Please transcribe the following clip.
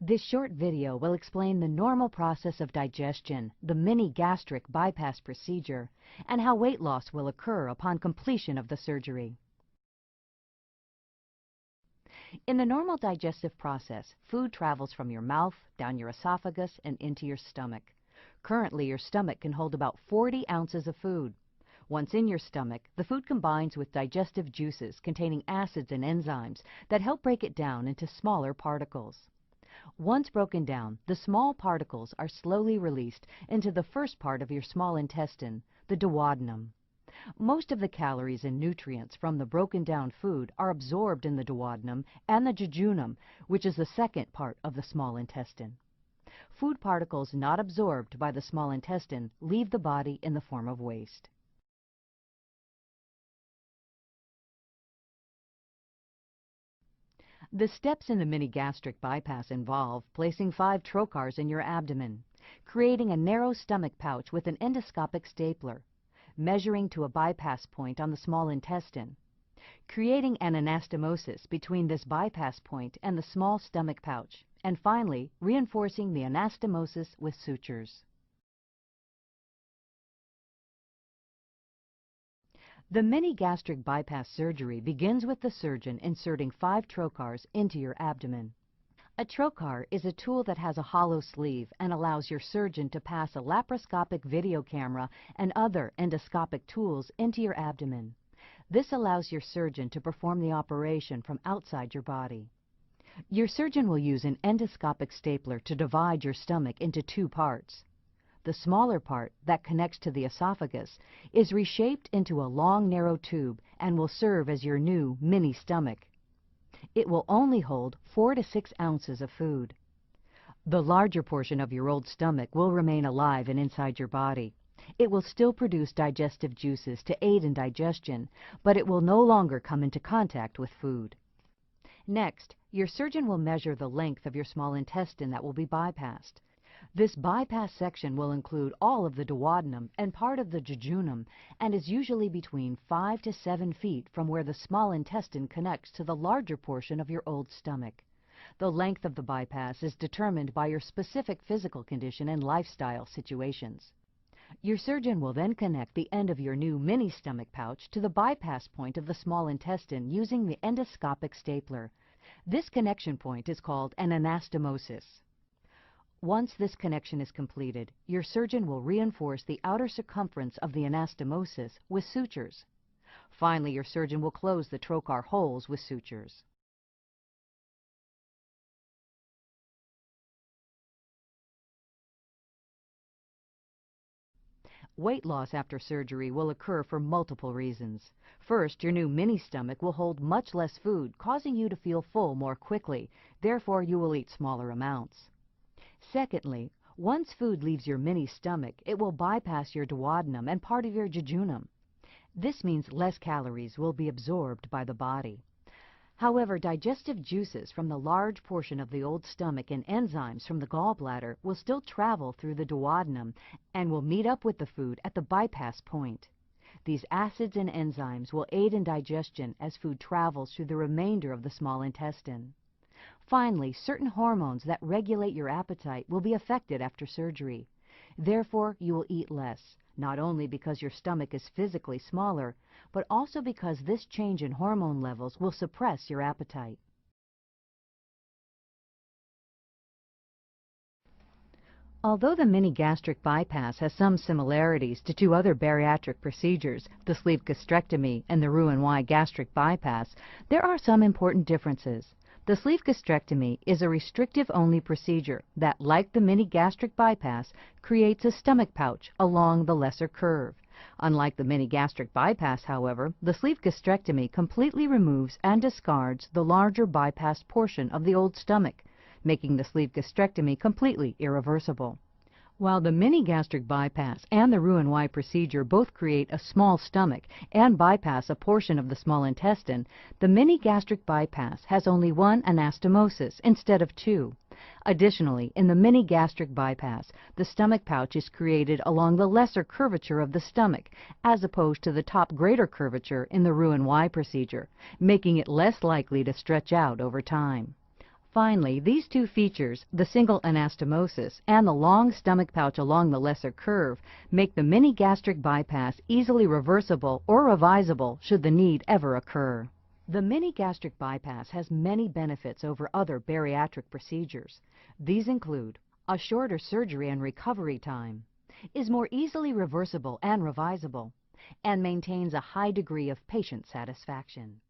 This short video will explain the normal process of digestion, the mini gastric bypass procedure, and how weight loss will occur upon completion of the surgery. In the normal digestive process, food travels from your mouth, down your esophagus, and into your stomach. Currently, your stomach can hold about 40 ounces of food. Once in your stomach, the food combines with digestive juices containing acids and enzymes that help break it down into smaller particles. Once broken down, the small particles are slowly released into the first part of your small intestine, the duodenum. Most of the calories and nutrients from the broken down food are absorbed in the duodenum and the jejunum, which is the second part of the small intestine. Food particles not absorbed by the small intestine leave the body in the form of waste. The steps in the mini gastric bypass involve placing 5 trocars in your abdomen, creating a narrow stomach pouch with an endoscopic stapler, measuring to a bypass point on the small intestine, creating an anastomosis between this bypass point and the small stomach pouch, and finally reinforcing the anastomosis with sutures. The mini gastric bypass surgery begins with the surgeon inserting 5 trocars into your abdomen. A trocar is a tool that has a hollow sleeve and allows your surgeon to pass a laparoscopic video camera and other endoscopic tools into your abdomen. This allows your surgeon to perform the operation from outside your body. Your surgeon will use an endoscopic stapler to divide your stomach into 2 parts. The smaller part, that connects to the esophagus, is reshaped into a long, narrow tube and will serve as your new mini stomach. It will only hold 4 to 6 ounces of food. The larger portion of your old stomach will remain alive and inside your body. It will still produce digestive juices to aid in digestion, but it will no longer come into contact with food. Next, your surgeon will measure the length of your small intestine that will be bypassed. This bypass section will include all of the duodenum and part of the jejunum and is usually between 5 to 7 feet from where the small intestine connects to the larger portion of your old stomach. The length of the bypass is determined by your specific physical condition and lifestyle situations. Your surgeon will then connect the end of your new mini stomach pouch to the bypass point of the small intestine using the endoscopic stapler. This connection point is called an anastomosis. Once this connection is completed, your surgeon will reinforce the outer circumference of the anastomosis with sutures. Finally, your surgeon will close the trocar holes with sutures. Weight loss after surgery will occur for multiple reasons. First, your new mini stomach will hold much less food, causing you to feel full more quickly. Therefore, you will eat smaller amounts. Secondly, once food leaves your mini stomach, it will bypass your duodenum and part of your jejunum. This means less calories will be absorbed by the body. However, digestive juices from the large portion of the old stomach and enzymes from the gallbladder will still travel through the duodenum and will meet up with the food at the bypass point. These acids and enzymes will aid in digestion as food travels through the remainder of the small intestine. Finally, certain hormones that regulate your appetite will be affected after surgery. Therefore, you will eat less, not only because your stomach is physically smaller, but also because this change in hormone levels will suppress your appetite. Although the mini gastric bypass has some similarities to 2 other bariatric procedures, the sleeve gastrectomy and the Roux-en-Y gastric bypass, there are some important differences. The sleeve gastrectomy is a restrictive-only procedure that, like the mini gastric bypass, creates a stomach pouch along the lesser curve. Unlike the mini gastric bypass, however, the sleeve gastrectomy completely removes and discards the larger bypassed portion of the old stomach, making the sleeve gastrectomy completely irreversible. While the mini gastric bypass and the Roux-en-Y procedure both create a small stomach and bypass a portion of the small intestine, the mini gastric bypass has only 1 anastomosis instead of 2. Additionally, in the mini gastric bypass, the stomach pouch is created along the lesser curvature of the stomach, as opposed to the top greater curvature in the Roux-en-Y procedure, making it less likely to stretch out over time. Finally, these two features, the single anastomosis and the long stomach pouch along the lesser curve, make the mini gastric bypass easily reversible or revisable should the need ever occur. The mini gastric bypass has many benefits over other bariatric procedures. These include a shorter surgery and recovery time, is more easily reversible and revisable, and maintains a high degree of patient satisfaction.